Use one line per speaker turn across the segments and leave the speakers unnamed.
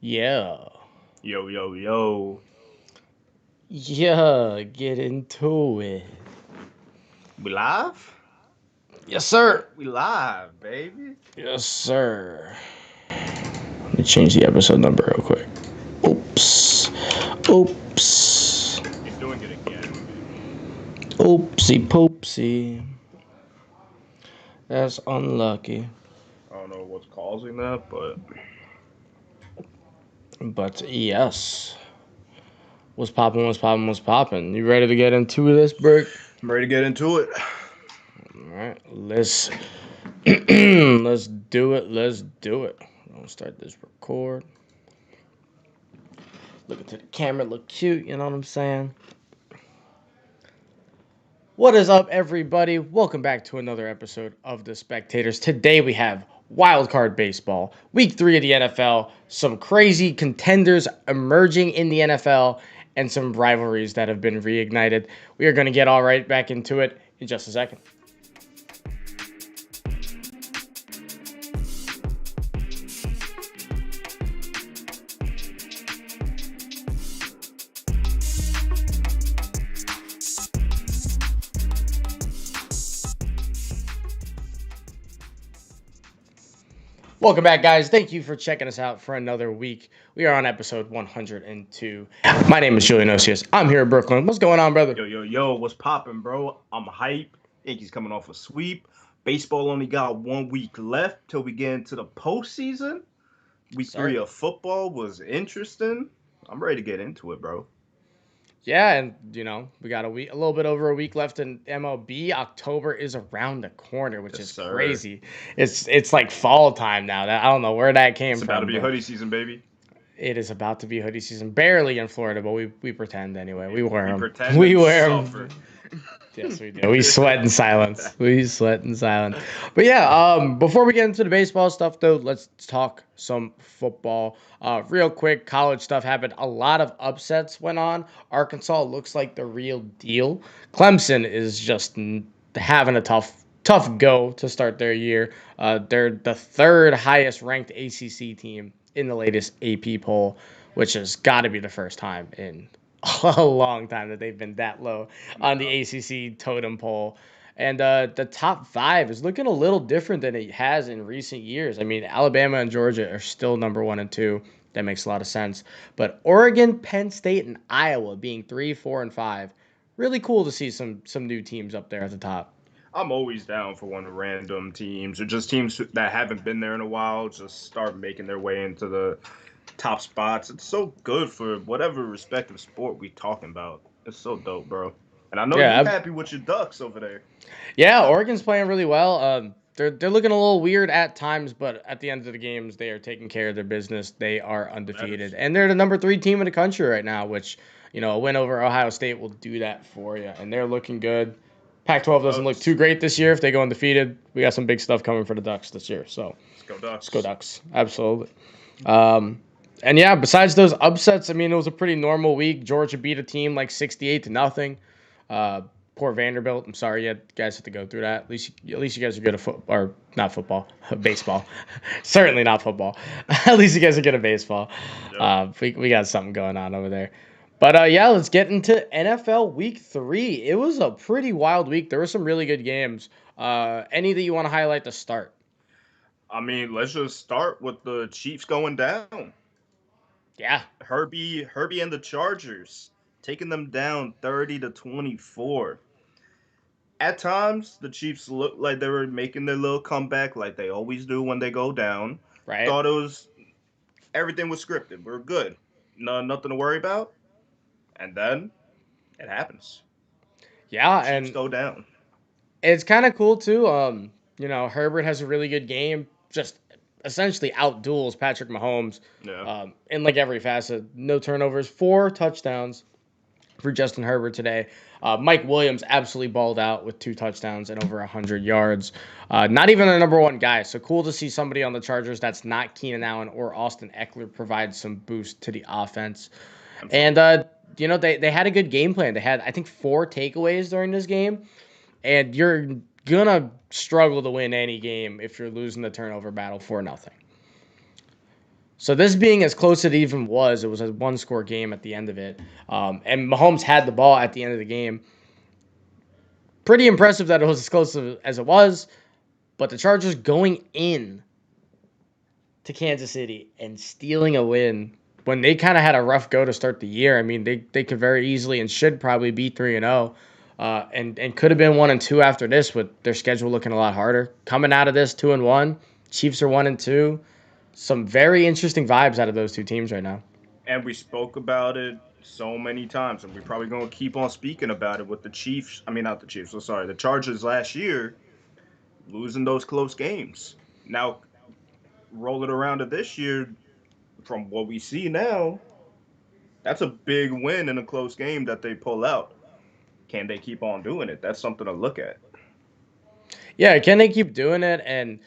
Yeah.
Yo, yo, yo.
Yeah, get into it.
We live?
Yes, sir.
We live, baby.
Yes, sir. Let me change the episode number real quick. Oops. Oops.
He's doing it again.
Oopsie poopsie. That's unlucky.
I don't know what's causing that, but
But yes. What's poppin', what's poppin', what's poppin'? You ready to get into this, Bert?
I'm ready to get into it.
Alright, let's let's do it. Let's do it. I'm gonna start this record. Look into the camera, look cute, you know what I'm saying? What is up, everybody? Welcome back to another episode of The Spectators. Today we have Wild Card Baseball, Week 3 of the NFL, some crazy contenders emerging in the NFL, and some rivalries that have been reignited. We are going to get all right back into it in just a second. Welcome back, guys. Thank you for checking us out for another week. We are on episode 102. My name is Julian Osius. I'm here in Brooklyn. What's going on, brother?
Yo, yo, yo. What's poppin', bro? I'm hype. Yankees coming off a sweep. Baseball only got 1 week left till we get into the postseason. Week 3 of football was interesting. I'm ready to get into it, bro.
Yeah, and we got a little bit over a week left in MLB. October is around the corner, which is crazy. It's like fall time now. I don't know where that came from.
It's about to be hoodie season, baby.
It is about to be hoodie season. Barely in Florida, but we pretend anyway. We wear them.
We wear them.
Yes, we do. We sweat in silence. But yeah, before we get into the baseball stuff, though, let's talk some football. Real quick, college stuff happened. A lot of upsets went on. Arkansas looks like the real deal. Clemson is just having a tough go to start their year. They're the third highest ranked ACC team in the latest AP poll, which has got to be the first time in a long time that they've been that low on the ACC totem pole. And the top 5 is looking a little different than it has in recent years. I mean, Alabama and Georgia are still number 1 and 2. That makes a lot of sense. But Oregon, Penn State, and Iowa being 3, 4, and 5, really cool to see some new teams up there at the top.
I'm always down for one of the random teams or just teams that haven't been there in a while just start making their way into the top spots. It's so good for whatever respective sport we talking about. It's so dope, bro. And I know you're happy with your Ducks over there.
Yeah, Oregon's playing really well. They're looking a little weird at times, but at the end of the games, they are taking care of their business. They are undefeated, and they're the number 3 team in the country right now. Which a win over Ohio State will do that for you, and they're looking good. Pac-12 doesn't look too great this year. If they go undefeated, we got some big stuff coming for the Ducks this year. So
let's go Ducks.
Let's go Ducks. Absolutely. And yeah, besides those upsets, I mean, it was a pretty normal week. Georgia beat a team like 68-0. Poor Vanderbilt. I'm sorry, you guys have to go through that. At least you guys are good at or not football, baseball. Certainly not football. At least you guys are good at baseball. Yep. We got something going on over there. But yeah, let's get into NFL Week 3. It was a pretty wild week. There were some really good games. Any that you want to highlight to start?
I mean, let's just start with the Chiefs going down.
Yeah.
Herbie and the Chargers taking them down 30-24. At times, the Chiefs looked like they were making their little comeback like they always do when they go down.
Right.
Thought everything was scripted. We're good. Nothing to worry about. And then it happens.
Yeah,
Chiefs and go down.
It's kind of cool too. Herbert has a really good game. Just essentially outduels Patrick Mahomes.
Yeah.
In like every facet. No turnovers, 4 touchdowns for Justin Herbert today. Mike Williams absolutely balled out with 2 touchdowns and over 100 yards. Not even the number 1 guy. So cool to see somebody on the Chargers that's not Keenan Allen or Austin Eckler provide some boost to the offense. And they had a good game plan. They had, I think, 4 takeaways during this game. And you're going to struggle to win any game if you're losing the turnover battle 4-0. So this being as close as it even was, it was a one-score game at the end of it. And Mahomes had the ball at the end of the game. Pretty impressive that it was as close as it was. But the Chargers going in to Kansas City and stealing a win when they kind of had a rough go to start the year. I mean, they could very easily and should probably be 3-0. And could have been 1-2 after this with their schedule looking a lot harder. Coming out of this 2-1, Chiefs are 1-2. Some very interesting vibes out of those two teams right now.
And we spoke about it so many times, and we're probably going to keep on speaking about it with the Chiefs. I mean, not the Chiefs. The Chargers last year losing those close games. Now, roll it around to this year, from what we see now, that's a big win in a close game that they pull out. Can they keep on doing it? That's something to look at.
Yeah, can they keep doing it? And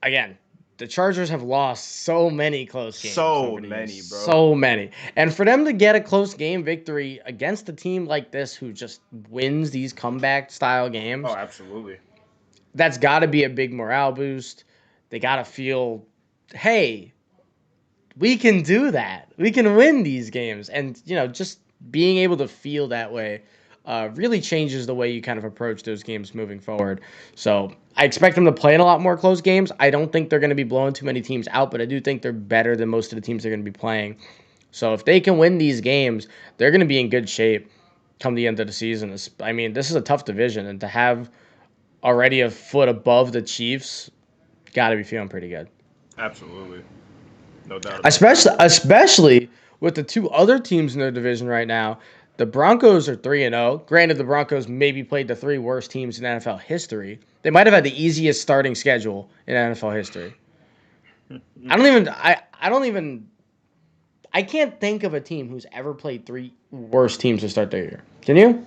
again, the Chargers have lost so many close games.
So many, bro.
So many. And for them to get a close game victory against a team like this who just wins these comeback style games.
Oh, absolutely.
That's got to be a big morale boost. They got to feel, hey, we can do that. We can win these games. And, just being able to feel that way really changes the way you kind of approach those games moving forward. So I expect them to play in a lot more close games. I don't think they're going to be blowing too many teams out, but I do think they're better than most of the teams they're going to be playing. So if they can win these games, they're going to be in good shape come the end of the season. I mean, this is a tough division, and to have already a foot above the Chiefs, got to be feeling pretty good.
Absolutely. No doubt about
Especially with the two other teams in their division right now. The Broncos are 3-0. Granted, the Broncos maybe played the three worst teams in NFL history. They might have had the easiest starting schedule in NFL history. I can't think of a team who's ever played three worst teams to start their year. Can you?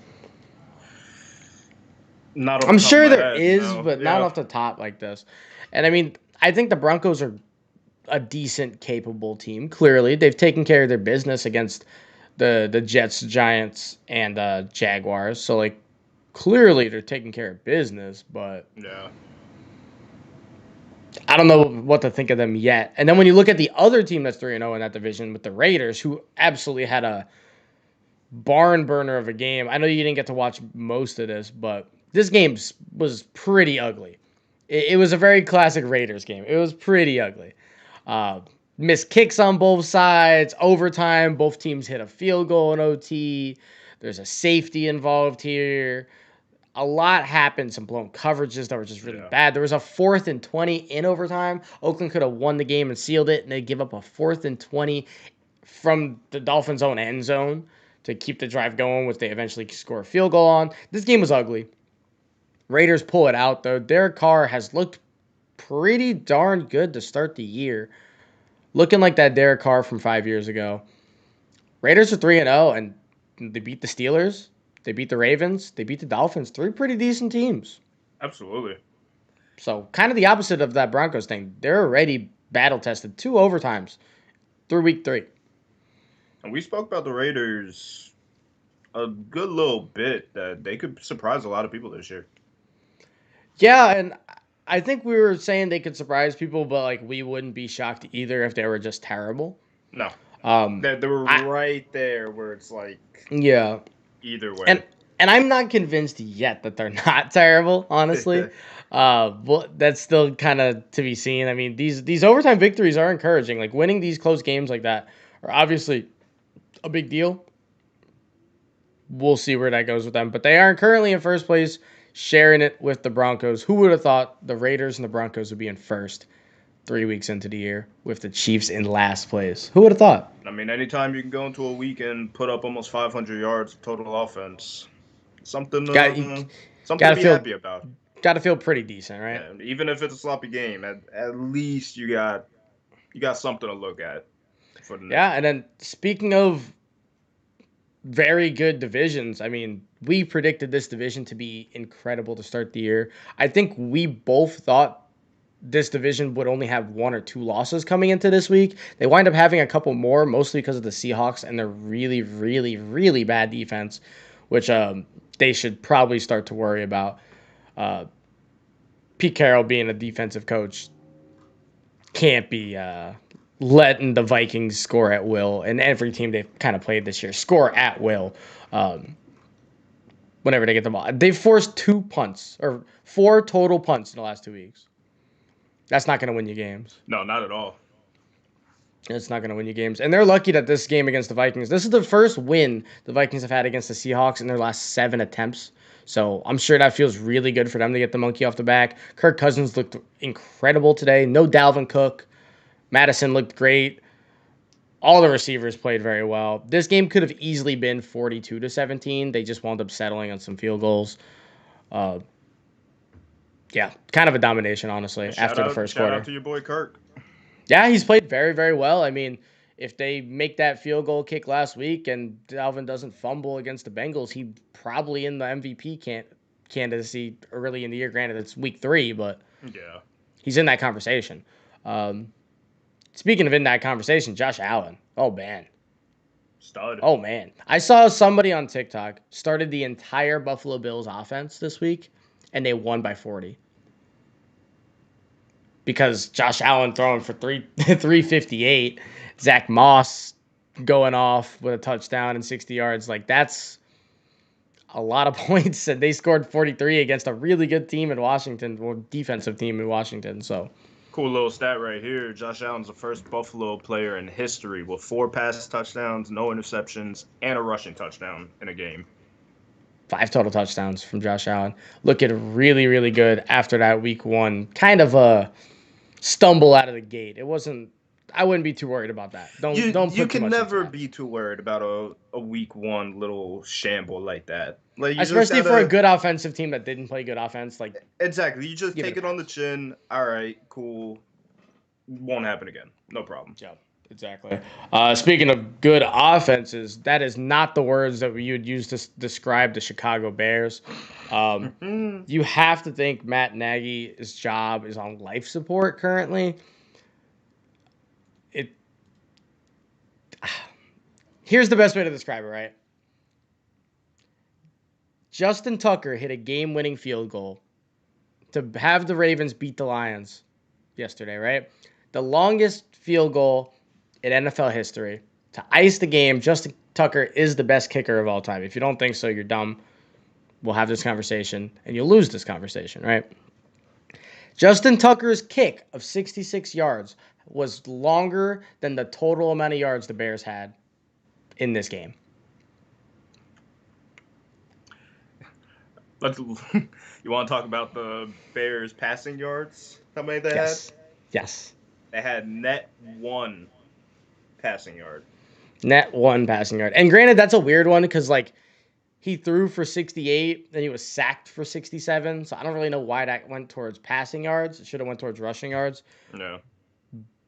I'm sure there is, but not off the top like this. And I mean, I think the Broncos are a decent, capable team. Clearly, they've taken care of their business against the Jets, Giants, and Jaguars. So, like, clearly they're taking care of business, but
yeah,
I don't know what to think of them yet. And then when you look at the other team that's 3-0 in that division with the Raiders, who absolutely had a barn burner of a game. I know you didn't get to watch most of this, but this game was pretty ugly. It was a very classic Raiders game. It was pretty ugly. Missed kicks on both sides, overtime, both teams hit a field goal in OT. There's a safety involved here. A lot happened, some blown coverages that were just really bad. There was a 4th and 20 in overtime. Oakland could have won the game and sealed it, and they give up a 4th and 20 from the Dolphins' own end zone to keep the drive going, which they eventually score a field goal on. This game was ugly. Raiders pull it out, though. Derek Carr has looked pretty darn good to start the year. Looking like that Derek Carr from 5 years ago. Raiders are 3-0, and they beat the Steelers. They beat the Ravens. They beat the Dolphins. 3 pretty decent teams.
Absolutely.
So kind of the opposite of that Broncos thing. They're already battle-tested. 2 overtimes through week 3.
And we spoke about the Raiders a good little bit, that they could surprise a lot of people this year.
Yeah, and I think we were saying they could surprise people, but like we wouldn't be shocked either if they were just terrible.
No. They were right there where it's like,
yeah,
either way.
And I'm not convinced yet that they're not terrible, honestly. But that's still kind of to be seen. I mean, these overtime victories are encouraging. Like winning these close games like that are obviously a big deal. We'll see where that goes with them. But they are currently in first place, sharing it with the Broncos. Who would have thought the Raiders and the Broncos would be in first 3 weeks into the year with the Chiefs in last place? Who would have thought?
I mean, anytime you can go into a week and put up almost 500 yards of total offense, something to be happy about.
Got to feel pretty decent, right?
Yeah, even if it's a sloppy game, at least you got something to look at.
And then speaking of very good divisions, I mean, we predicted this division to be incredible to start the year. I think we both thought this division would only have 1 or 2 losses coming into this week. They wind up having a couple more, mostly because of the Seahawks and their really, really, really bad defense, which they should probably start to worry about. Pete Carroll being a defensive coach can't be letting the Vikings score at will, and every team they've kind of played this year score at will. Whenever they get the ball, they've forced 2 punts or 4 total punts in the last 2 weeks. That's not going to win you games.
No, not at all.
It's not going to win you games. And they're lucky that this game against the Vikings, this is the first win the Vikings have had against the Seahawks in their last 7 attempts. So I'm sure that feels really good for them to get the monkey off the back. Kirk Cousins looked incredible today. No Dalvin Cook. Madison looked great. All the receivers played very well. This game could have easily been 42-17. They just wound up settling on some field goals. Yeah, kind of a domination, honestly, after the first quarter.
Shout out to your boy Kirk.
Yeah, he's played very, very well. I mean, if they make that field goal kick last week and Dalvin doesn't fumble against the Bengals, he's probably in the MVP candidacy early in the year. Granted, it's week 3, but
yeah,
he's in that conversation. Speaking of in that conversation, Josh Allen. Oh, man.
Stud.
Oh, man. I saw somebody on TikTok started the entire Buffalo Bills offense this week, and they won by 40. Because Josh Allen throwing for 358, Zach Moss going off with a touchdown and 60 yards. Like, that's a lot of points. And they scored 43 against a really good team in Washington, or defensive team in Washington. So,
cool little stat right here. Josh Allen's the first Buffalo player in history with 4 pass touchdowns, no interceptions, and a rushing touchdown in a game.
5 total touchdowns from Josh Allen. Looking really, really good after that week 1. Kind of a stumble out of the gate. It wasn't. I wouldn't be too worried about that. Don't put
you
too
can
much
never
into that.
be too worried about a week 1 little shamble like that. Like,
especially for a good offensive team that didn't play good offense. Like,
exactly, you just take it on the chin. All right, cool. Won't happen again. No problem.
Yeah, exactly. Speaking of good offenses, that is not the words that you would use to describe the Chicago Bears. You have to think Matt Nagy's job is on life support currently. Here's the best way to describe it, right? Justin Tucker hit a game-winning field goal to have the Ravens beat the Lions yesterday, right? The longest field goal in NFL history to ice the game. Justin Tucker is the best kicker of all time. If you don't think so, you're dumb. We'll have this conversation, and you'll lose this conversation, right? Justin Tucker's kick of 66 yards was longer than the total amount of yards the Bears had in this game.
You want to talk about the Bears' passing yards? How many they had?
Yes.
They had net 1 passing yard.
Net 1 passing yard. And granted, that's a weird one because, like, he threw for 68, then he was sacked for 67. So I don't really know why that went towards passing yards. It should have went towards rushing yards.
No.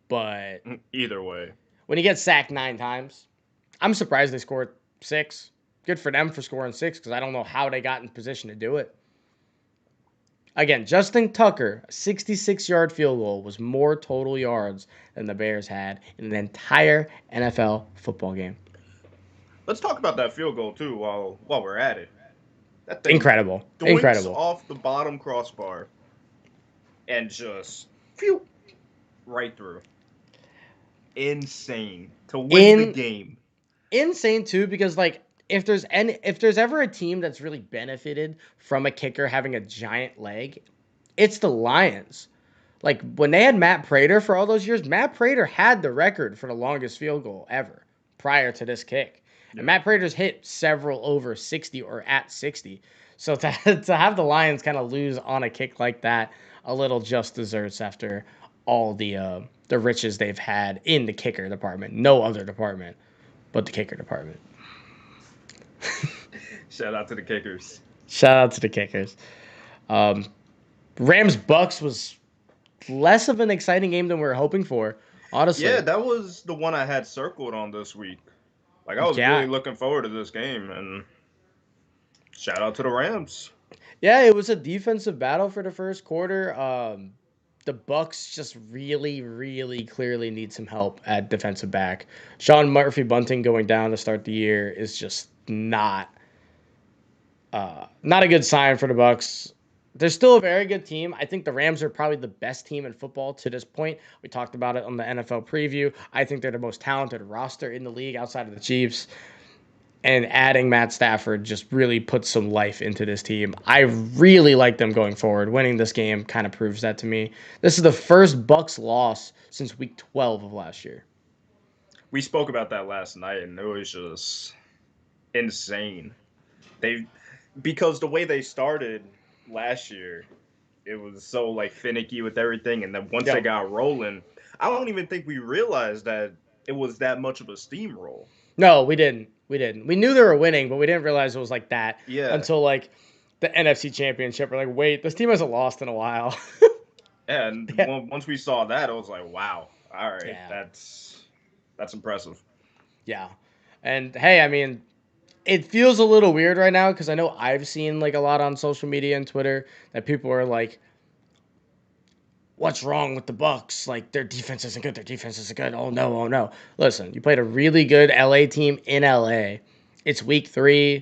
But
either way,
when you get sacked 9 times, I'm surprised they scored 6. Good for them for scoring 6 because I don't know how they got in position to do it. Again, Justin Tucker, a 66-yard field goal was more total yards than the Bears had in an entire NFL football game.
Let's talk about that field goal, too, while we're at it. That thing
Incredible.
off the bottom crossbar and just phew, right through. Insane. To win the game.
Insane, too, because, like, if there's ever a team that's really benefited from a kicker having a giant leg, it's the Lions. Like, when they had Matt Prater for all those years, Matt Prater had the record for the longest field goal ever prior to this kick. Yeah. And Matt Prater's hit several over 60 or at 60. So to have the Lions kind of lose on a kick like that, a little just desserts after all the riches they've had in the kicker department. No other department but the kicker department.
Shout out to the kickers.
Rams Bucks was less of an exciting game than we were hoping for, honestly.
Yeah, that was the one I had circled on this week. Like, I was really looking forward to this game, and shout out to the Rams.
Yeah, it was a defensive battle for the first quarter. The Bucks just really, really clearly need some help at defensive back. Sean Murphy-Bunting going down to start the year is just not a good sign for the Bucks. they're still a very good team. I think the Rams are probably the best team in football to this point. We talked about it on the NFL preview. I think they're the most talented roster in the league outside of the Chiefs. And adding Matt Stafford just really puts some life into this team. I really like them going forward. Winning this game kind of proves that to me. This is the first Bucs loss since week 12 of last year.
We spoke about that last night, and it was just insane. Because the way they started last year, it was so like finicky with everything, and then once they got rolling, I don't even think we realized that it was that much of a steamroll.
No, we didn't. We knew they were winning, but we didn't realize it was like that until like the NFC Championship. We're like, wait, this team hasn't lost in a while.
And once we saw that, I was like, wow, all right, that's impressive.
Yeah, and hey, I mean, it feels a little weird right now because I know I've seen like a lot on social media and Twitter that people are like, what's wrong with the Bucs? Like, their defense isn't good. Their defense isn't good. Oh, no, oh, no. Listen, you played a really good LA team in LA. It's week 3.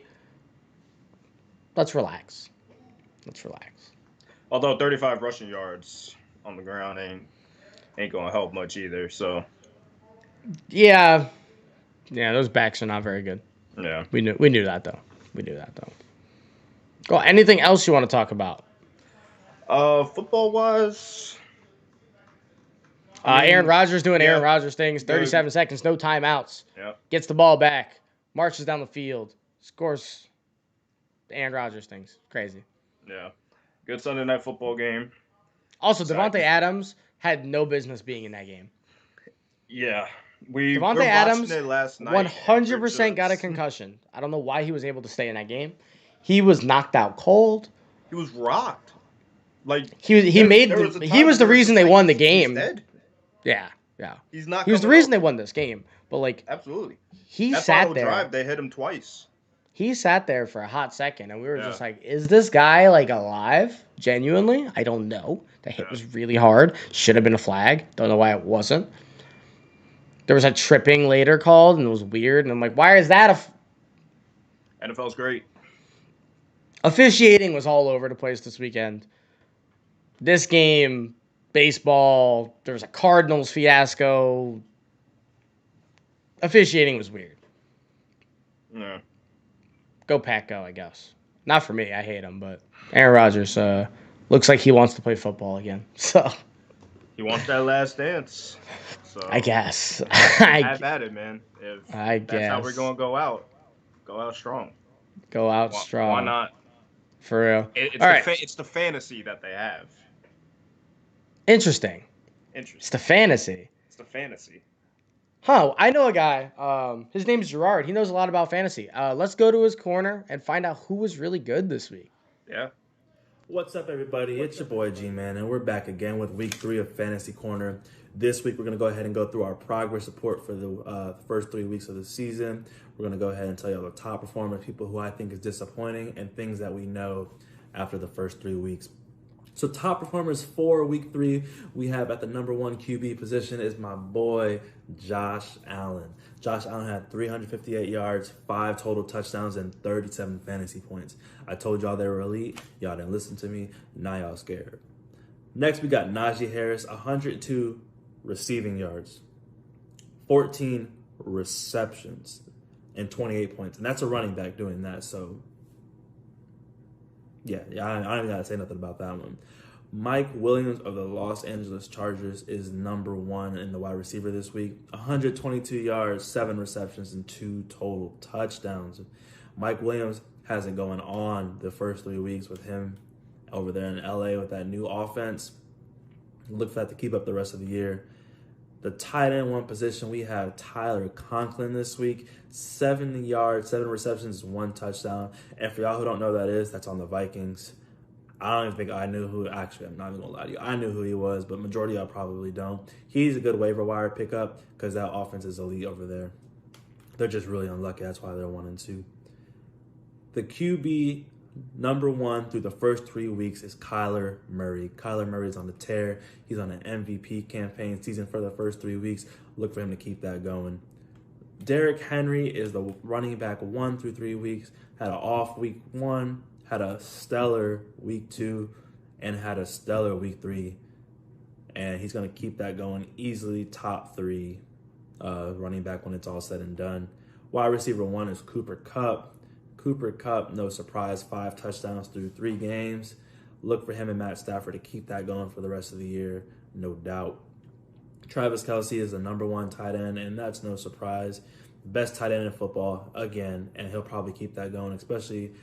Let's relax.
Although 35 rushing yards on the ground ain't going to help much either, so.
Yeah, those backs are not very good.
Yeah.
We knew that, though. Cool. Anything else you want to talk about?
Football-wise...
Aaron Rodgers doing Aaron Rodgers things. 37 seconds, no timeouts.
Yep.
Gets the ball back, marches down the field, scores Aaron Rodgers things. Crazy.
Yeah. Good Sunday night football game.
Also, Devontae Adams had no business being in that game.
Yeah.
Devontae Adams
it last night
100% got a concussion. I don't know why he was able to stay in that game. He was knocked out cold.
He was rocked. Like
he was the reason they won the game.
He's dead.
Yeah.
He
was the reason they won this game. But like,
absolutely,
That's sat there.
Drive, they hit him twice.
He sat there for a hot second, and we were just like, "Is this guy like alive? Genuinely, I don't know. The hit was really hard. Should have been a flag. Don't know why it wasn't. There was a tripping later called, and it was weird. And I'm like, why is that
NFL's great.
Officiating was all over the place this weekend. This game. Baseball, there was a Cardinals fiasco. Officiating was weird.
Yeah.
Go Pack, go, I guess. Not for me. I hate him, but Aaron Rodgers looks like he wants to play football again. So
he wants that last dance. So
I guess.
Have at it, man.
That's
how we're going to go out. Go out strong.
Go out strong.
Why not?
For real.
It's the fantasy that they have.
Interesting. It's the fantasy. Huh. I know a guy. His name's Gerard. He knows a lot about fantasy. Let's go to his corner and find out who was really good this week.
Yeah.
What's up, everybody? It's your boy G-Man, and we're back again with week 3 of Fantasy Corner. This week, we're going to go ahead and go through our progress report for the first 3 weeks of the season. We're going to go ahead and tell you all the top performers, people who I think is disappointing, and things that we know after the first 3 weeks. So top performers for week 3, we have at the number 1 QB position is my boy, Josh Allen. Josh Allen had 358 yards, 5 total touchdowns, and 37 fantasy points. I told y'all they were elite. Y'all didn't listen to me. Now y'all scared. Next, we got Naji Harris, 102 receiving yards, 14 receptions, and 28 points. And that's a running back doing that, so... Yeah, I don't even got to say nothing about that one. Mike Williams of the Los Angeles Chargers is number 1 in the wide receiver this week. 122 yards, 7 receptions, and 2 total touchdowns. Mike Williams has it going on the first 3 weeks with him over there in LA with that new offense. Look for that to keep up the rest of the year. The tight end 1 position, we have Tyler Conklin this week. 70 yards, 7 receptions, 1 touchdown. And for y'all who don't know who that is, that's on the Vikings. I don't even think I knew who. Actually, I'm not even going to lie to you. I knew who he was, but majority of y'all probably don't. He's a good waiver wire pickup because that offense is elite over there. They're just really unlucky. That's why they're 1 and 2. The QB number 1 through the first 3 weeks is Kyler Murray. Kyler Murray is on the tear. He's on an MVP campaign season for the first 3 weeks. Look for him to keep that going. Derrick Henry is the running back 1 through 3 weeks. Had an off week 1. Had a stellar week 2. and had a stellar week 3. And he's going to keep that going easily, top 3 running back when it's all said and done. Wide receiver 1 is Cooper Kupp. Cooper Kupp, no surprise, 5 touchdowns through 3 games. Look for him and Matt Stafford to keep that going for the rest of the year, no doubt. Travis Kelce is the number 1 tight end, and that's no surprise. Best tight end in football, again, and he'll probably keep that going, especially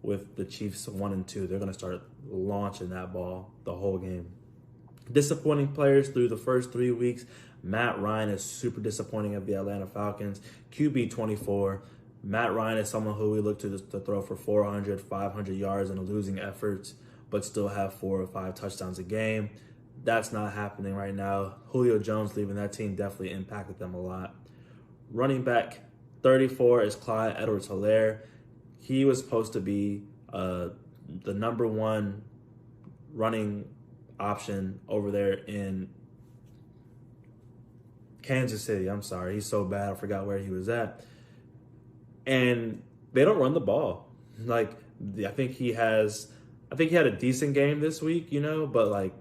with the Chiefs 1 and 2. They're going to start launching that ball the whole game. Disappointing players through the first 3 weeks. Matt Ryan is super disappointing of the Atlanta Falcons. QB 24. Matt Ryan is someone who we look to throw for 400, 500 yards in a losing efforts, but still have 4 or 5 touchdowns a game. That's not happening right now. Julio Jones leaving that team definitely impacted them a lot. Running back 34 is Clyde Edwards-Helaire. He was supposed to be the number 1 running option over there in Kansas City. I'm sorry. He's so bad. I forgot where he was at. And they don't run the ball. Like, I think he had a decent game this week, but like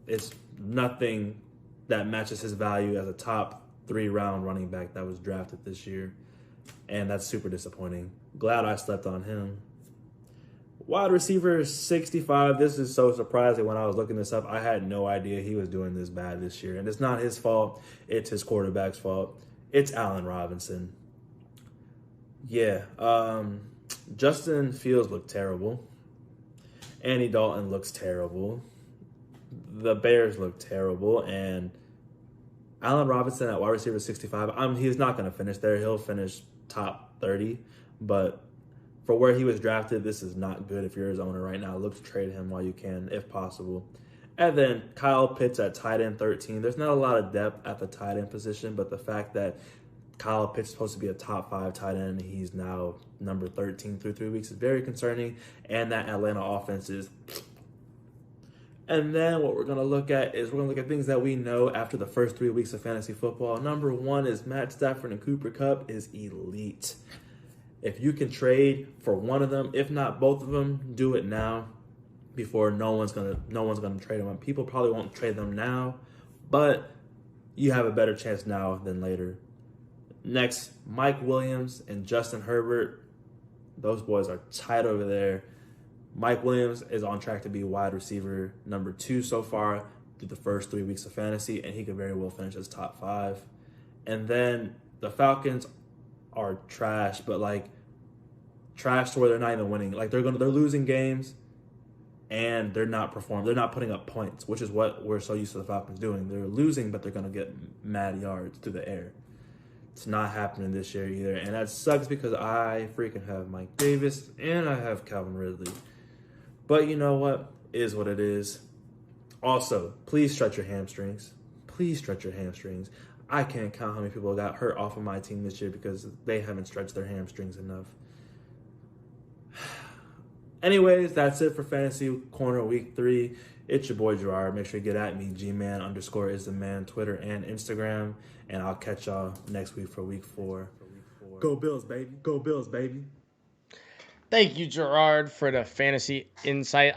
it's nothing that matches his value as a top 3 round running back that was drafted this year. And that's super disappointing. Glad I slept on him. Wide receiver 65. This is so surprising. When I was looking this up, I had no idea he was doing this bad this year. And it's not his fault. It's his quarterback's fault. It's Allen Robinson. Yeah. Justin Fields looked terrible. Andy Dalton looks terrible. The Bears look terrible. And Allen Robinson at wide receiver 65, he's not going to finish there. He'll finish top 30. But for where he was drafted, this is not good if you're his owner right now. Look to trade him while you can, if possible. And then Kyle Pitts at tight end 13. There's not a lot of depth at the tight end position, but the fact that Kyle Pitts is supposed to be a top 5 tight end, he's now number 13 through 3 weeks, is very concerning. And that Atlanta offense is... And then what we're going to look at things that we know after the first 3 weeks of fantasy football. Number 1 is Matt Stafford and Cooper Kupp is elite. If you can trade for one of them, if not both of them, do it now before no one's gonna trade them. People probably won't trade them now, but you have a better chance now than later. Next, Mike Williams and Justin Herbert. Those boys are tight over there. Mike Williams is on track to be wide receiver number 2 so far through the first 3 weeks of fantasy, and he could very well finish as top 5. And then the Falcons are trash, but like trash to where they're not even winning. Like they're losing games and they're not performing. They're not putting up points, which is what we're so used to the Falcons doing. They're losing, but they're going to get mad yards through the air. It's not happening this year either. And that sucks because I freaking have Mike Davis and I have Calvin Ridley. But you know what? It is what it is. Also, please stretch your hamstrings. Please stretch your hamstrings. I can't count how many people got hurt off of my team this year because they haven't stretched their hamstrings enough. Anyways, that's it for Fantasy Corner Week 3. It's your boy Gerard. Make sure you get at me, Gman_ is the man, Twitter and Instagram. And I'll catch y'all next week for Week 4. Go Bills, baby. Go Bills, baby.
Thank you, Gerard, for the fantasy insight.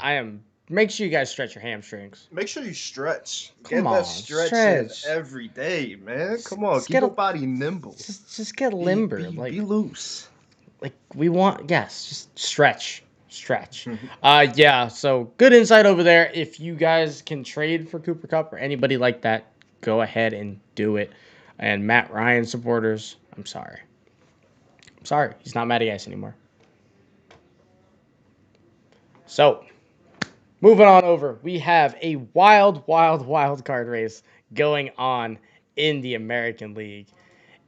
Make sure you guys stretch your hamstrings.
Make sure you stretch.
Get
that stretch every day, man. Come on, keep your body nimble.
Just get limber.
Be loose.
Like just stretch. Yeah, so good insight over there. If you guys can trade for Cooper Kupp or anybody like that, go ahead and do it. And Matt Ryan supporters, I'm sorry. He's not Matty Ice anymore. So, moving on over, we have a wild card race going on in the American League.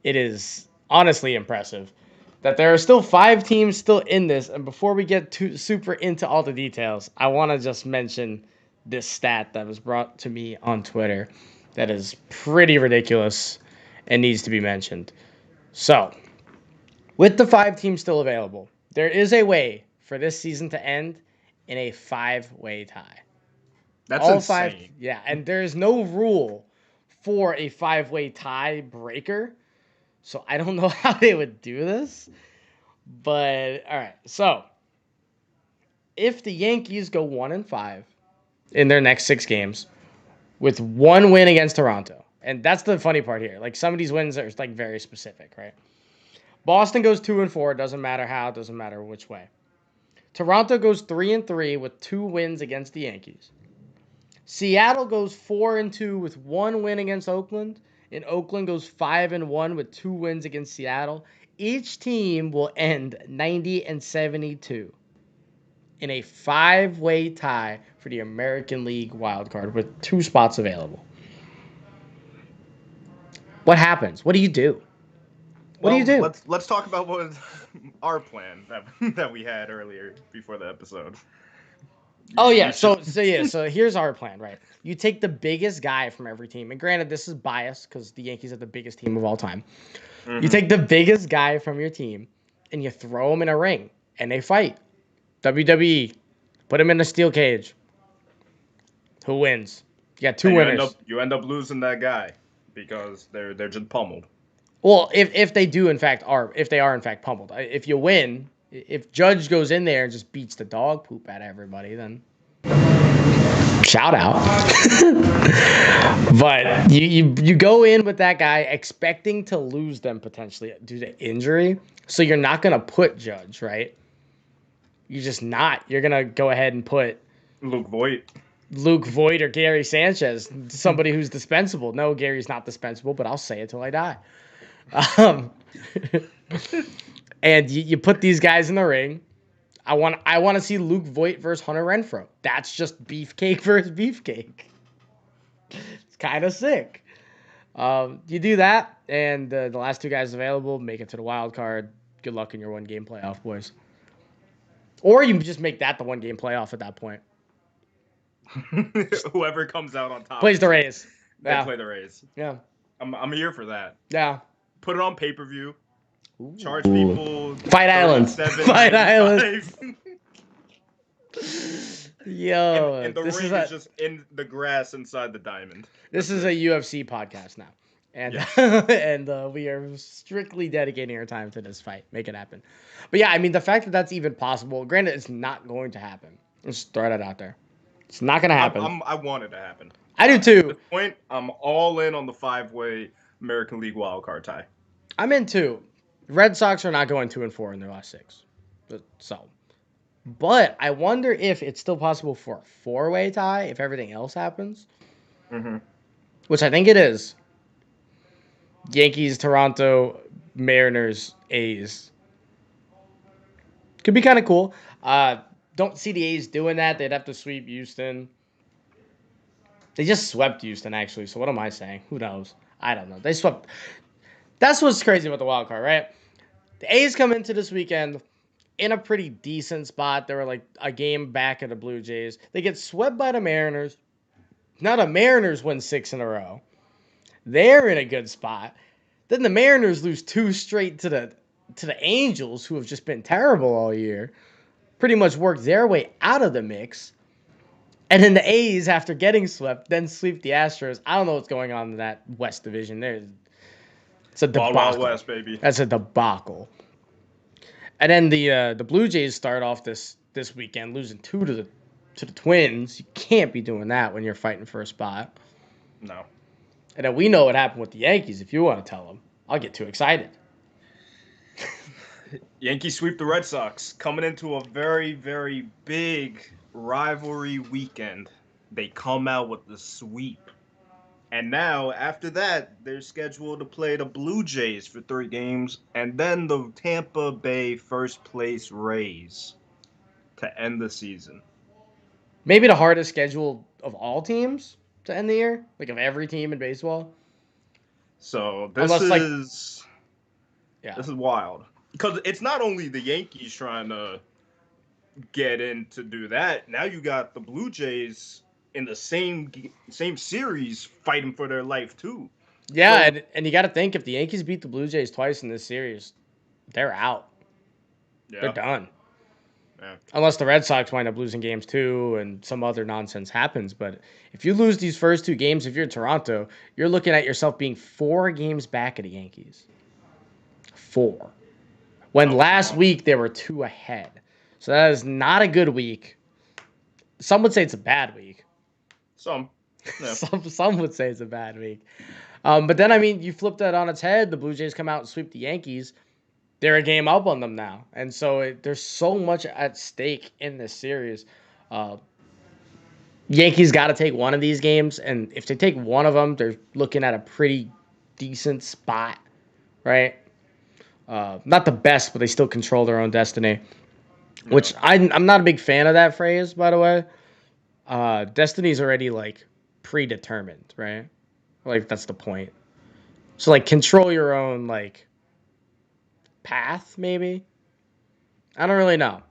It is honestly impressive that there are still 5 teams still in this. And before we get too super into all the details, I want to just mention this stat that was brought to me on Twitter that is pretty ridiculous and needs to be mentioned. So, with the 5 teams still available, there is a way for this season to end in a 5-way tie.
That's all insane.
5, yeah, and there's no rule for a 5-way tie breaker. So I don't know how they would do this. But all right. So if the Yankees go 1-5 in their next 6 games with 1 win against Toronto. And that's the funny part here. Like, some of these wins are like very specific, right? Boston goes 2-4. Doesn't matter how. Doesn't matter which way. Toronto goes 3-3 with 2 wins against the Yankees. Seattle goes 4-2 with 1 win against Oakland. And Oakland goes 5-1 with 2 wins against Seattle. Each team will end 90-72 in a 5-way tie for the American League Wild Card with 2 spots available. What happens? What do you do? What do you do?
Let's talk about what was our plan that we had earlier before the episode.
Oh yeah, so here's our plan, right? You take the biggest guy from every team, and granted, this is biased because the Yankees are the biggest team of all time. You take the biggest guy from your team, and you throw him in a ring, and they fight. WWE, put him in a steel cage. Who wins? You got 2 winners.
You end up losing that guy because they're just pummeled.
Well, if they are in fact pummeled, if you win, if Judge goes in there and just beats the dog poop out of everybody, then shout out. But you go in with that guy expecting to lose them potentially due to injury, so you're not gonna put Judge, right? You're just not. You're gonna go ahead and put
Luke Voit
or Gary Sanchez, somebody who's dispensable. No, Gary's not dispensable, but I'll say it till I die. And you put these guys in the ring. I want to see Luke Voit versus Hunter Renfroe. That's just beefcake versus beefcake. It's kind of sick. You do that, and the last 2 guys available make it to the wild card. Good luck in your 1-game playoff, boys. Or you just make that the 1-game playoff at that point.
Whoever comes out on top
plays the Rays.
They play the Rays.
Yeah,
I'm here for that.
Yeah.
Put it on pay-per-view. Charge people.
Fight Island. Fight Island. Yo,
and the ring is just in the grass inside the diamond.
This is a UFC podcast now, and and we are strictly dedicating our time to this fight. Make it happen. But yeah, I mean, the fact that that's even possible. Granted, it's not going to happen. Let's throw that out there. It's not going to happen.
I want it to happen.
I do too.
At this point, I'm all in on the 5-way American League Wild Card tie.
I'm in too. Red Sox are not going 2-4 in their last 6. But I wonder if it's still possible for a 4-way tie if everything else happens.
Mm-hmm.
Which I think it is. Yankees, Toronto, Mariners, A's. Could be kind of cool. Don't see the A's doing that. They'd have to sweep Houston. They just swept Houston, actually. So what am I saying? Who knows? I don't know. They swept. That's what's crazy about the wild card, right? The A's come into this weekend in a pretty decent spot. They were like a game back of the Blue Jays. They get swept by the Mariners. Now the Mariners win 6 in a row. They're in a good spot. Then the Mariners lose 2 straight to the Angels, who have just been terrible all year. Pretty much worked their way out of the mix. And then the A's, after getting swept, then sweep the Astros. I don't know what's going on in that West Division. It's a debacle.
Wild West, baby.
That's a debacle. And then the Blue Jays start off this weekend losing 2 to the Twins. You can't be doing that when you're fighting for a spot.
No.
And then we know what happened with the Yankees. If you want to tell them, I'll get too excited.
Yankees sweep the Red Sox, coming into a very, very big rivalry weekend. They come out with the sweep. And now, after that, they're scheduled to play the Blue Jays for 3 games, and then the Tampa Bay first-place Rays to end the season.
Maybe the hardest schedule of all teams to end the year? Like, of every team in baseball?
So, this is wild. Because it's not only the Yankees trying to get in to do that. Now you got the Blue Jays in the same series fighting for their life too.
Yeah, so, and you got to think, if the Yankees beat the Blue Jays twice in this series, they're out. Yeah. They're done. Yeah. Unless the Red Sox wind up losing games too and some other nonsense happens. But if you lose these first 2 games, if you're Toronto, you're looking at yourself being 4 games back of the Yankees. 4. When last week they were 2 ahead. So that is not a good week. Some would say it's a bad week.
Some. Yeah.
Some would say it's a bad week. But then, I mean, you flip that on its head. The Blue Jays come out and sweep the Yankees. They're a game up on them now. And so there's so much at stake in this series. Yankees got to take one of these games. And if they take one of them, they're looking at a pretty decent spot, right? Not the best, but they still control their own destiny. Yeah. Which I'm not a big fan of that phrase, by the way. Destiny's already, like, predetermined, right? Like, that's the point. So, like, control your own, like, path, maybe? I don't really know.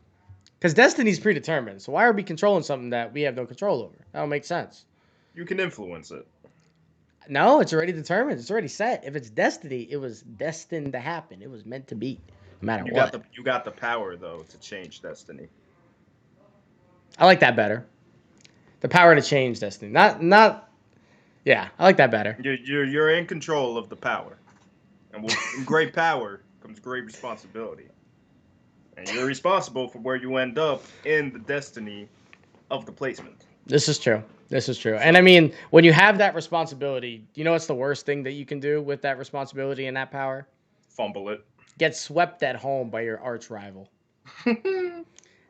Because destiny's predetermined. So why are we controlling something that we have no control over? That don't make sense.
You can influence it.
No, it's already determined. It's already set. If it's destiny, it was destined to happen. It was meant to be, no matter what.
You got the power, though, to change destiny.
I like that better. The power to change destiny. Yeah, I like that better.
You're in control of the power. And with great power comes great responsibility. And you're responsible for where you end up in the destiny of the placement.
This is true. And I mean, when you have that responsibility, you know what's the worst thing that you can do with that responsibility and that power?
Fumble it.
Get swept at home by your arch rival.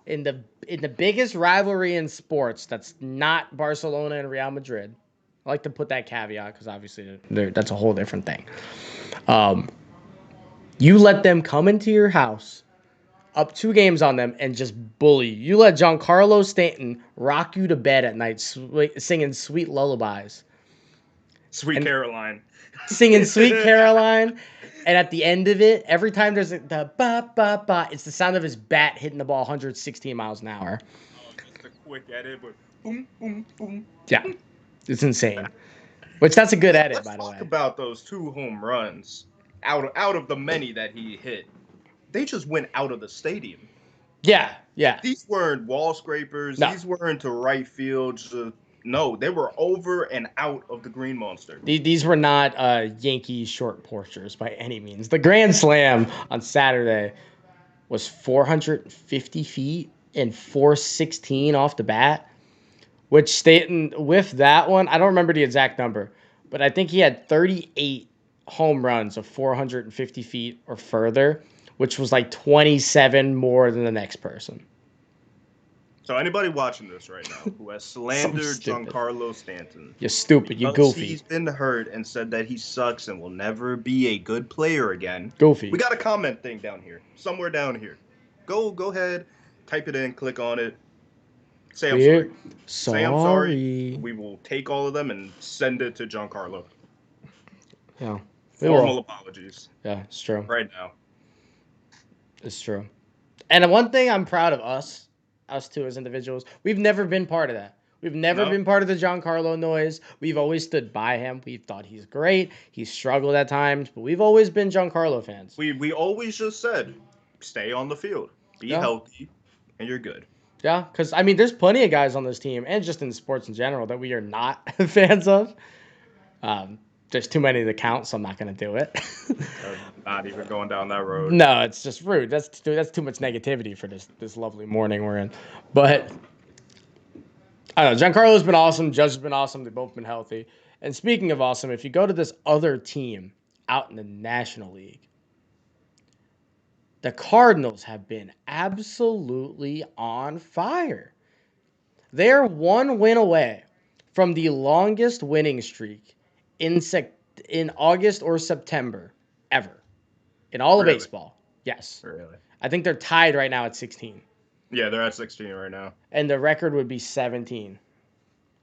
In the biggest rivalry in sports, that's not Barcelona and Real Madrid. I like to put that caveat because obviously that's a whole different thing. You let them come into your house, up 2 games on them, and just bully you. You let Giancarlo Stanton rock you to bed at night singing sweet lullabies.
Sweet Caroline.
Singing Sweet Caroline. And at the end of it, every time there's the ba-ba-ba, it's the sound of his bat hitting the ball 116 miles an hour.
Oh, just a quick edit, but boom, boom, boom.
Yeah, it's insane. Which, that's a good edit, by the way.
Let's talk about those 2 home runs out of the many that he hit. They just went out of the stadium.
Yeah.
These weren't wall scrapers.
No.
These weren't to right field. No, they were over and out of the Green Monster.
These were not Yankee short porchers by any means. The Grand Slam on Saturday was 450 feet and 416 off the bat, which Stanton, with that one, I don't remember the exact number, but I think he had 38 home runs of 450 feet or further, which was like 27 more than the next person.
So anybody watching this right now who has slandered Giancarlo Stanton,
you're stupid, you goofy.
He's been hurt and said that he sucks and will never be a good player again.
Goofy.
We got a comment thing down here, somewhere down here. Go ahead, type it in, click on it. Say I'm sorry. Say I'm sorry. We will take all of them and send it to Giancarlo.
Yeah.
Formal apologies.
Yeah, it's true.
Right now.
It's true. And one thing I'm proud of us two as individuals, we've never been part of that. We've never been part of the Giancarlo noise. We've always stood by him. We've thought he's great. He's struggled at times, but we've always been Giancarlo fans.
We always just said, stay on the field, be healthy, and you're good.
Yeah, because, I mean, there's plenty of guys on this team, and just in sports in general, that we are not fans of. There's too many to count, so I'm not going to do it.
Not even going down that road.
No, it's just rude. That's too much negativity for this lovely morning we're in. But I don't know. Giancarlo's been awesome. Judge has been awesome. They've both been healthy. And speaking of awesome, if you go to this other team out in the National League, the Cardinals have been absolutely on fire. They're 1 win away from the longest winning streak in August or September ever in all of baseball. Yes.
Really?
I think they're tied right now at 16.
Yeah, they're at 16 right now.
And the record would be 17.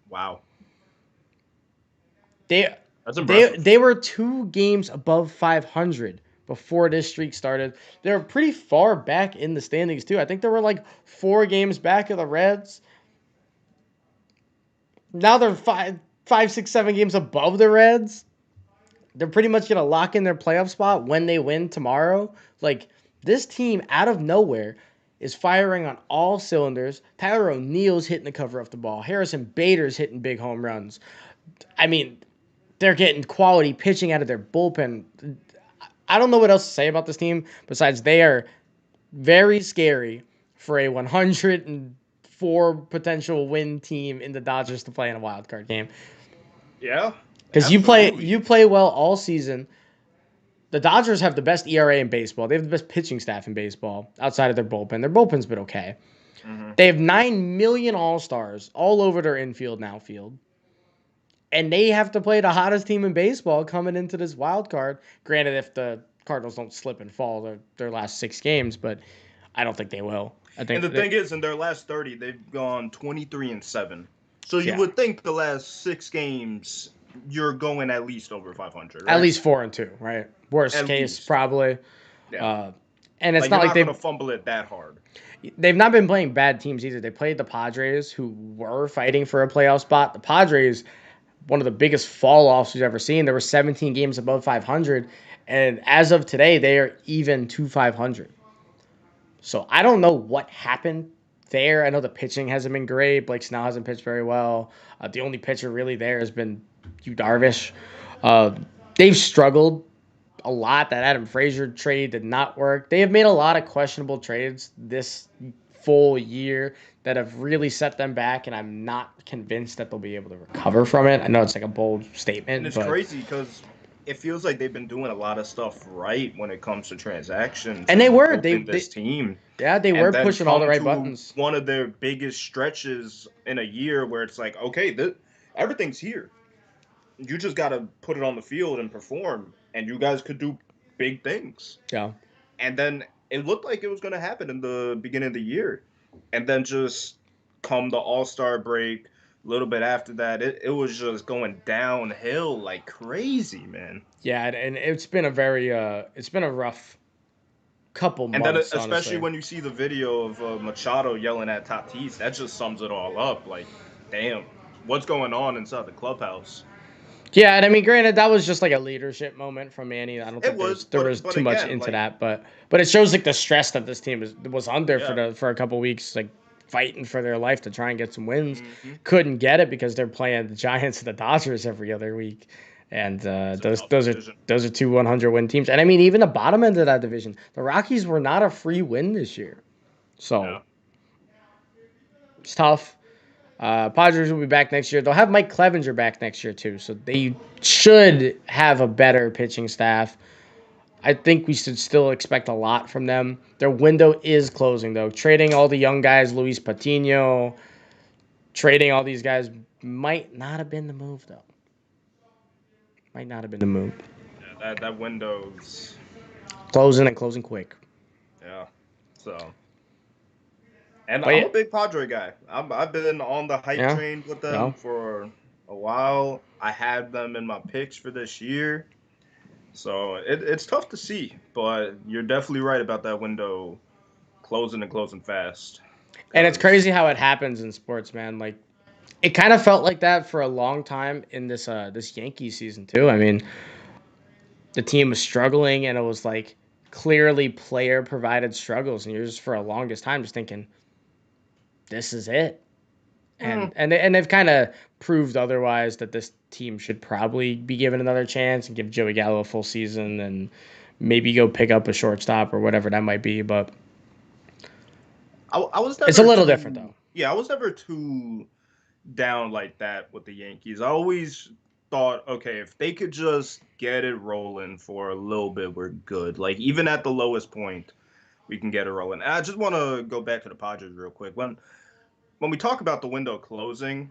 Wow.
That's impressive. They were 2 games above 500 before this streak started. They were pretty far back in the standings too. I think they were like 4 games back of the Reds. Now they're 5, 6, 7 games above the Reds. They're pretty much going to lock in their playoff spot when they win tomorrow. Like, this team, out of nowhere, is firing on all cylinders. Tyler O'Neill's hitting the cover off the ball. Harrison Bader's hitting big home runs. I mean, they're getting quality pitching out of their bullpen. I don't know what else to say about this team besides they are very scary for a 150 4 potential win team in the Dodgers to play in a wild card game.
Yeah.
Because you play well all season. The Dodgers have the best ERA in baseball. They have the best pitching staff in baseball outside of their bullpen. Their bullpen's been okay.
Mm-hmm.
They have 9 million all-stars all over their infield and outfield. And they have to play the hottest team in baseball coming into this wild card. Granted, if the Cardinals don't slip and fall their last 6 games, but I don't think they will.
And the thing is, in their last 30, they've gone 23-7. So you would think the last 6 games, you're going at least over 500, right?
At least 4-2, right? Worst case, probably.
Yeah.
And it's not like
they're going to fumble it that hard.
They've not been playing bad teams either. They played the Padres, who were fighting for a playoff spot. The Padres, one of the biggest fall-offs we've ever seen. There were 17 games above 500, and as of today, they are even to 500. So I don't know what happened there. I know the pitching hasn't been great. Blake Snell hasn't pitched very well. The only pitcher really there has been Yu Darvish. They've struggled a lot. That Adam Frazier trade did not work. They have made a lot of questionable trades this full year that have really set them back, and I'm not convinced that they'll be able to recover from it. I know it's like a bold statement.
And it's crazy because it feels like they've been doing a lot of stuff right when it comes to transactions.
And they were.
This team.
Yeah, they were pushing all the right buttons.
One of their biggest stretches in a year where it's like, okay, everything's here. You just got to put it on the field and perform, and you guys could do big things.
Yeah.
And then it looked like it was going to happen in the beginning of the year. And then just come the All-Star break, a little bit after that, it was just going downhill like crazy, man.
Yeah, and it's been a very it's been a rough couple months.
And then especially
honestly.
when you see the video of Machado yelling at Tatis, that just sums it all up. Like, damn, what's going on inside the clubhouse?
Yeah, and I mean, granted, that was just like a leadership moment from Manny. I don't think there was too much into that, but it shows like the stress that this team was under for a couple weeks, like fighting for their life to try and get some wins. Mm-hmm. Couldn't get it because they're playing the Giants and the Dodgers every other week, and those are 2 100-win teams. And I mean, even the bottom end of that division, the Rockies were not a free win this year, so it's tough. Padres will be back next year. They'll have Mike Clevenger back next year too, so they should have a better pitching staff. I think we should still expect a lot from them. Their window is closing though. Trading all the young guys, Luis Patino, trading all these guys might not have been the move though. Might not have been the move.
Yeah, that window's
closing and closing quick.
Yeah. So. And I'm a big Padre guy. I've been on the hype train with them for a while. I had them in my picks for this year. So it's tough to see. But you're definitely right about that window closing and closing fast.
And it's crazy how it happens in sports, man. Like, it kind of felt like that for a long time in this Yankees season, too. I mean, the team was struggling, and it was like clearly player-provided struggles. And you're just, for a longest time, just thinking, this is it. And they've kind of proved otherwise, that this team should probably be given another chance and give Joey Gallo a full season and maybe go pick up a shortstop or whatever that might be. But
I was never
it's a little different, though.
Yeah, I was never too down like that with the Yankees. I always thought, okay, if they could just get it rolling for a little bit, we're good. Like, even at the lowest point, we can get it rolling. And I just want to go back to the Padres real quick. When we talk about the window closing,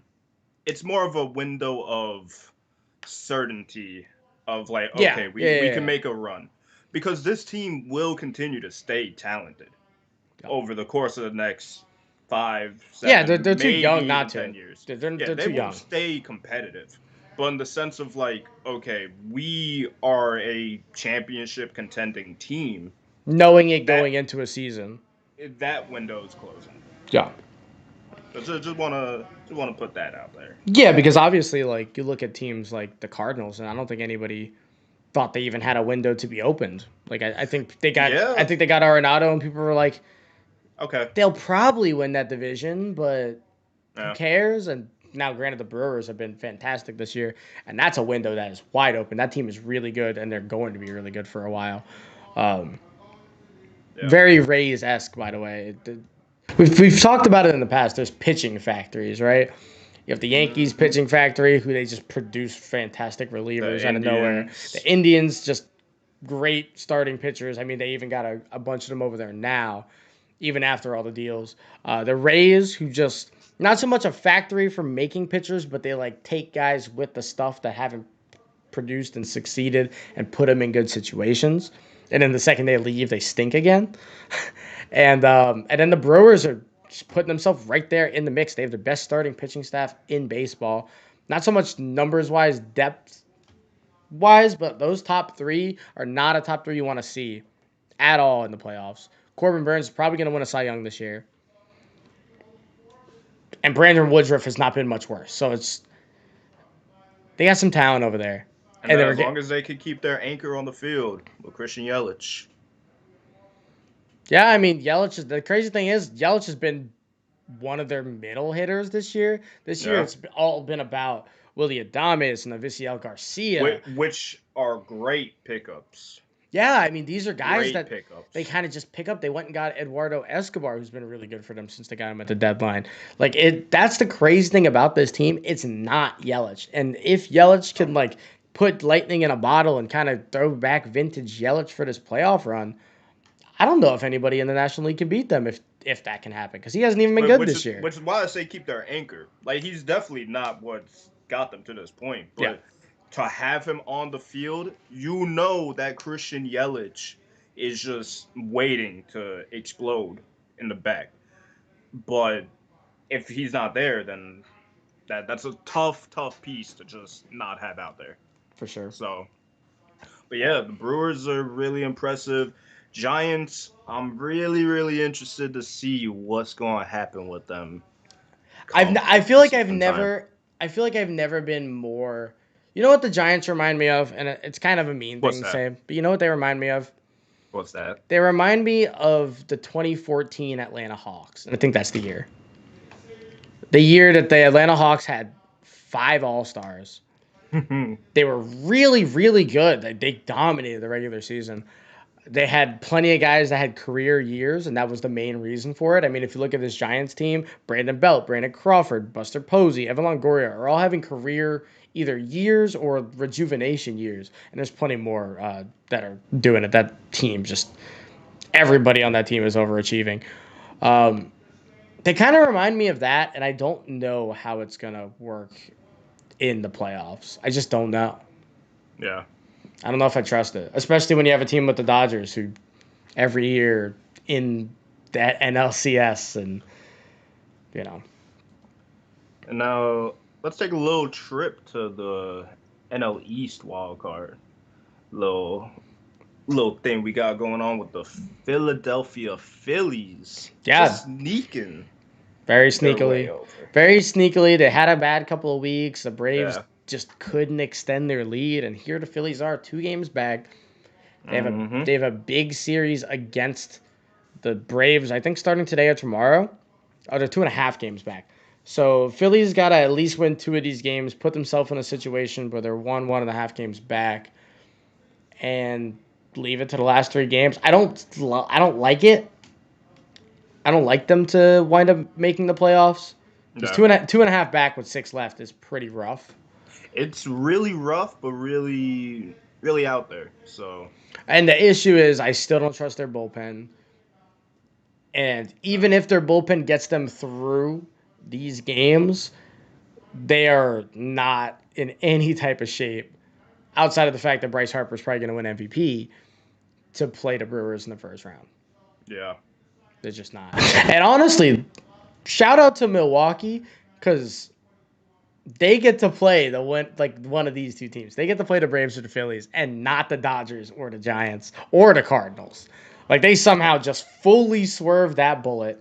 it's more of a window of certainty of like, okay, we can make a run. Because this team will continue to stay talented over the course of the next 5, 7,
yeah, they're too young not to.
10 years.
They're
they
too
will
young.
Stay competitive. But in the sense of like, okay, we are a championship contending team.
Knowing it going into a season.
That window is closing.
Yeah.
Just want to put that out there.
Yeah, because obviously, like, you look at teams like the Cardinals, and I don't think anybody thought they even had a window to be opened. Like, I think they got Arenado, and people were like,
okay,
they'll probably win that division, but who cares? And now, granted, the Brewers have been fantastic this year, and that's a window that is wide open. That team is really good, and they're going to be really good for a while. Very Rays-esque, by the way. We've talked about it in the past. There's pitching factories, right? You have the Yankees pitching factory, who they just produce fantastic relievers out of nowhere. The Indians, just great starting pitchers. I mean, they even got a bunch of them over there now, even after all the deals. The Rays, who just not so much a factory for making pitchers, but they like take guys with the stuff that haven't produced and succeeded and put them in good situations. And then the second they leave, they stink again. And then the Brewers are just putting themselves right there in the mix. They have the best starting pitching staff in baseball. Not so much numbers wise, depth wise, but those top three are not a top three you want to see at all in the playoffs. Corbin Burns is probably going to win a Cy Young this year. And Brandon Woodruff has not been much worse. So they got some talent over there.
And as long as they can keep their anchor on the field with Christian Yelich.
Yeah, I mean, the crazy thing is, Yelich has been one of their middle hitters this year. This year, it's all been about Willy Adames and Avisail Garcia.
Which are great pickups.
Yeah, I mean, these are guys that they kind of just pick up. They went and got Eduardo Escobar, who's been really good for them since they got him at the deadline. That's the crazy thing about this team. It's not Yelich. And if Yelich can, put lightning in a bottle and kind of throw back vintage Yelich for this playoff run, I don't know if anybody in the National League can beat them if that can happen, because he hasn't even been good this year.
Which is why I say keep their anchor. He's definitely not what's got them to this point. But to have him on the field, you know that Christian Yelich is just waiting to explode in the back. But if he's not there, then that's a tough piece to just not have out there.
For sure.
So, but yeah, the Brewers are really impressive. Giants, I'm really, really interested to see what's going to happen with them.
I feel like I've never been more. You know what the Giants remind me of, and it's kind of a mean thing to say, but you know what they remind me of?
What's that?
They remind me of the 2014 Atlanta Hawks, and I think that's the year. The year that the Atlanta Hawks had 5 All-Stars. They were really, really good. They dominated the regular season. They had plenty of guys that had career years, and that was the main reason for it. I mean, if you look at this Giants team, Brandon Belt, Brandon Crawford, Buster Posey, Evan Longoria are all having career either years or rejuvenation years. And there's plenty more that are doing it. That team, just everybody on that team is overachieving. They kind of remind me of that, and I don't know how it's going to work in the playoffs. I just don't know.
Yeah.
I don't know if I trust it, especially when you have a team with the Dodgers who every year in that NLCS and.
And now let's take a little trip to the NL East Wild Card. Little thing we got going on with the Philadelphia Phillies.
Yeah.
Just sneaking.
Very sneakily. Very sneakily. They had a bad couple of weeks. The Braves just couldn't extend their lead, and here the Phillies are 2 games back. They have a big series against the Braves, I think starting today or tomorrow. Oh, they're 2.5 games back. So Phillies got to at least win 2 of these games, put themselves in a situation where they're 1.5 games back, and leave it to the last 3 games. I don't like it. I don't like them to wind up making the playoffs. Because 2.5 back with 6 left is pretty rough.
It's really rough, but really, really out there. So,
and the issue is, I still don't trust their bullpen. And even if their bullpen gets them through these games, they are not in any type of shape, outside of the fact that Bryce Harper is probably going to win MVP, to play the Brewers in the first round.
Yeah.
They're just not. And honestly, shout out to Milwaukee, because they get to play one of these 2 teams. They get to play the Braves or the Phillies, and not the Dodgers or the Giants or the Cardinals. They somehow just fully swerve that bullet.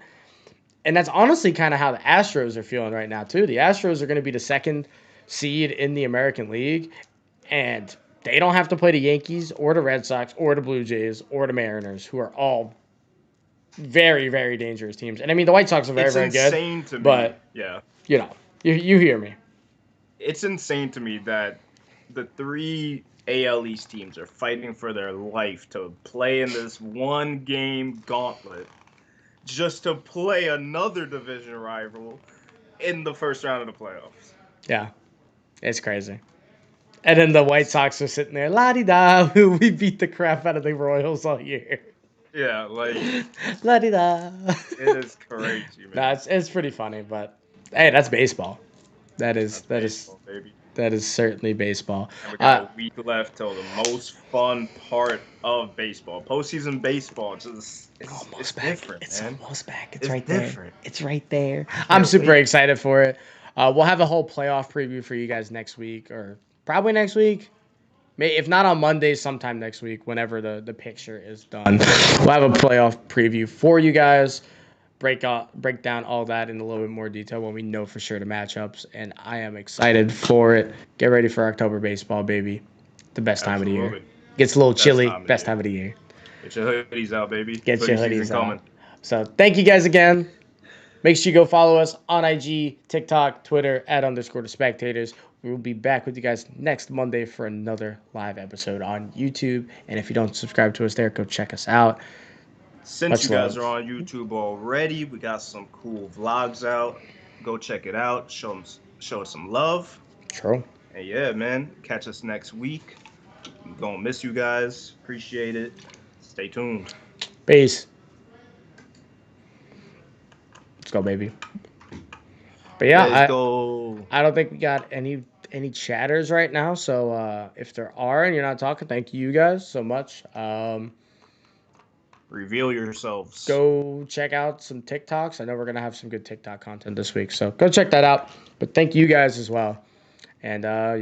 And that's honestly kind of how the Astros are feeling right now, too. The Astros are going to be the 2nd seed in the American League, and they don't have to play the Yankees or the Red Sox or the Blue Jays or the Mariners, who are all very, very dangerous teams. And I mean, the White Sox are very, very good. It's insane to me. But, you hear me.
It's insane to me that the 3 AL East teams are fighting for their life to play in this 1-game gauntlet just to play another division rival in the first round of the playoffs.
Yeah, it's crazy. And then the White Sox are sitting there, la-di-da, we beat the crap out of the Royals all year.
Yeah, like,
La-di-da.
it is crazy, man.
No, it's pretty funny, but hey, that's baseball.
That's baseball, baby.
That is certainly baseball.
And we got a week left till the most fun part of baseball. Postseason baseball, just it's different,
It's
man.
almost back.
It's
right
different.
there. It's right there. I'm super excited for it. We'll have a whole playoff preview for you guys next week, or probably next week. If not on Monday, sometime next week, whenever the picture is done. We'll have a playoff preview for you guys. Break down all that in a little bit more detail when we know for sure the matchups, and I am excited for it. Get ready for October baseball, baby. The best time of the year. Gets a little chilly. Best time of the year.
Get your hoodies out, baby.
Get your hoodies out. So thank you guys again. Make sure you go follow us on IG, TikTok, Twitter, @_the Spectators. We will be back with you guys next Monday for another live episode on YouTube. And if you don't subscribe to us there, go check us out.
Since you guys are on YouTube already, we got some cool vlogs out. Go check it out. Show us some love.
True.
And yeah, man, catch us next week. We're gonna miss you guys. Appreciate it. Stay tuned.
Peace. Let's go, baby. But yeah,
Let's go.
I don't think we got any chatters right now. So if there are and you're not talking, thank you guys so much.
Reveal yourselves.
Go check out some TikToks. I know we're going to have some good TikTok content this week. So go check that out. But thank you guys as well. And yeah.